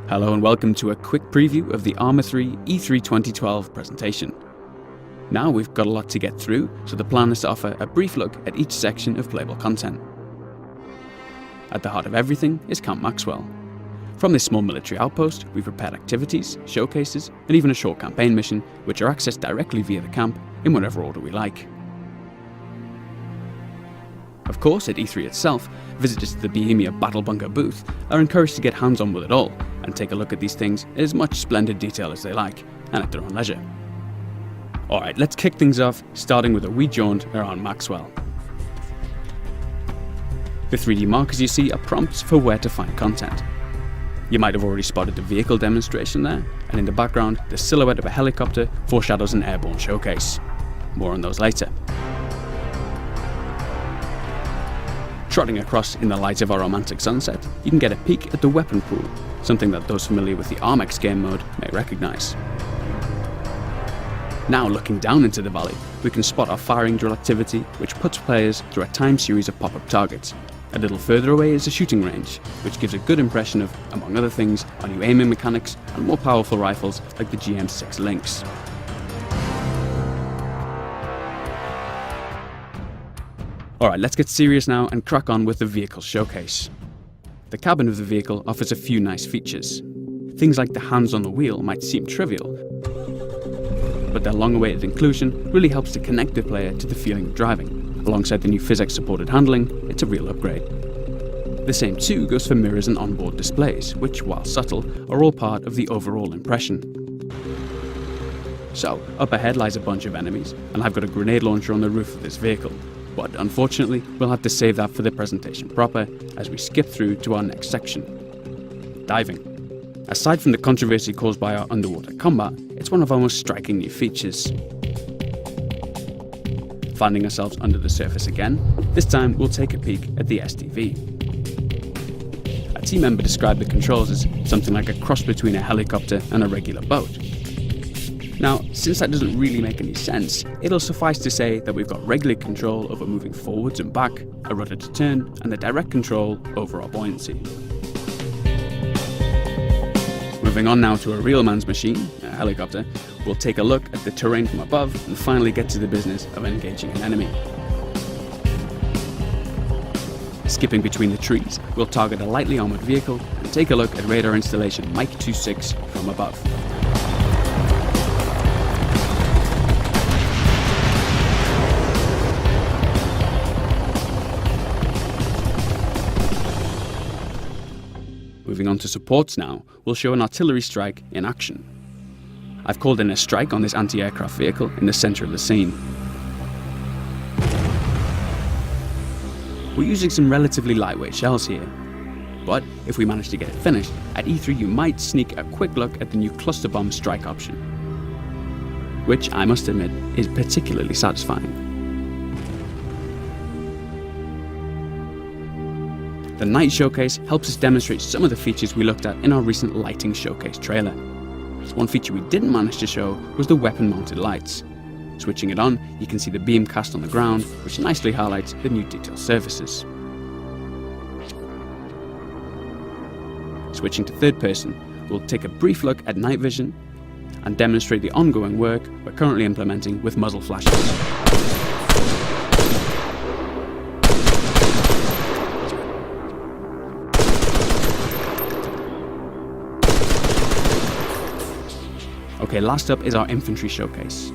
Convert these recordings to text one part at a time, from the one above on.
Hello and welcome to a quick preview of the Arma 3 E3 2012 presentation. Now we've got a lot to get through, so the plan is to offer a brief look at each section of playable content. At the heart of everything is Camp Maxwell. From this small military outpost, we've prepared activities, showcases, and even a short campaign mission, which are accessed directly via the camp in whatever order we like. Of course, at E3 itself, visitors to the Bohemia Battle Bunker booth are encouraged to get hands-on with it all and take a look at these things in as much splendid detail as they like, and at their own leisure. Alright, let's kick things off, starting with a wee jaunt around Maxwell. The 3D markers you see are prompts for where to find content. You might have already spotted the vehicle demonstration there, and in the background, the silhouette of a helicopter foreshadows an airborne showcase. More on those later. Trotting across in the light of our romantic sunset, you can get a peek at the weapon pool, something that those familiar with the Armex game mode may recognise. Now looking down into the valley, we can spot our firing drill activity, which puts players through a timed series of pop-up targets. A little further away is a shooting range, which gives a good impression of, among other things, our new aiming mechanics and more powerful rifles like the GM6 Lynx. Alright, let's get serious now and crack on with the vehicle showcase. The cabin of the vehicle offers a few nice features. Things like the hands on the wheel might seem trivial, but their long-awaited inclusion really helps to connect the player to the feeling of driving. Alongside the new physics-supported handling, it's a real upgrade. The same too goes for mirrors and onboard displays, which, while subtle, are all part of the overall impression. So, up ahead lies a bunch of enemies, and I've got a grenade launcher on the roof of this vehicle. But unfortunately, we'll have to save that for the presentation proper as we skip through to our next section. Diving. Aside from the controversy caused by our underwater combat, it's one of our most striking new features. Finding ourselves under the surface again, this time we'll take a peek at the SDV. A team member described the controls as something like a cross between a helicopter and a regular boat. Now, since that doesn't really make any sense, it'll suffice to say that we've got regular control over moving forwards and back, a rudder to turn, and the direct control over our buoyancy. Moving on now to a real man's machine, a helicopter, we'll take a look at the terrain from above and finally get to the business of engaging an enemy. Skipping between the trees, we'll target a lightly armoured vehicle and take a look at radar installation Mike 26 from above. Moving on to supports now, we'll show an artillery strike in action. I've called in a strike on this anti-aircraft vehicle in the centre of the scene. We're using some relatively lightweight shells here, but if we manage to get it finished, at E3 you might sneak a quick look at the new cluster bomb strike option, which I must admit is particularly satisfying. The night showcase helps us demonstrate some of the features we looked at in our recent lighting showcase trailer. One feature we didn't manage to show was the weapon mounted lights. Switching it on, you can see the beam cast on the ground, which nicely highlights the new detail surfaces. Switching to third person, we'll take a brief look at night vision and demonstrate the ongoing work we're currently implementing with muzzle flashes. Okay, last up is our infantry showcase.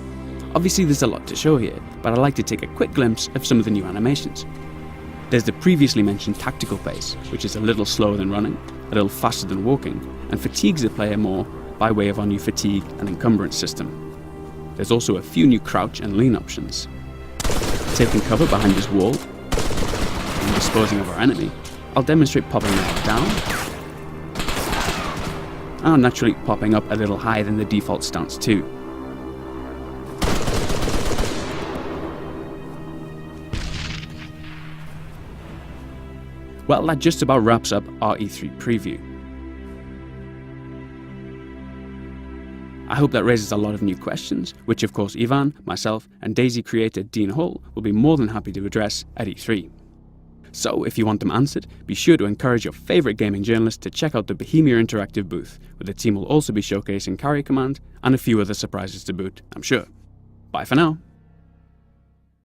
Obviously there's a lot to show here, but I'd like to take a quick glimpse of some of the new animations. There's the previously mentioned tactical pace, which is a little slower than running, a little faster than walking, and fatigues the player more by way of our new fatigue and encumbrance system. There's also a few new crouch and lean options. Taking cover behind this wall and disposing of our enemy, I'll demonstrate popping it down, and naturally popping up a little higher than the default stance too. Well, that just about wraps up our E3 preview. I hope that raises a lot of new questions, which of course Ivan, myself and Daisy creator Dean Hall will be more than happy to address at E3. So if you want them answered, be sure to encourage your favourite gaming journalist to check out the Bohemia Interactive booth, where the team will also be showcasing Carrier Command and a few other surprises to boot, I'm sure. Bye for now.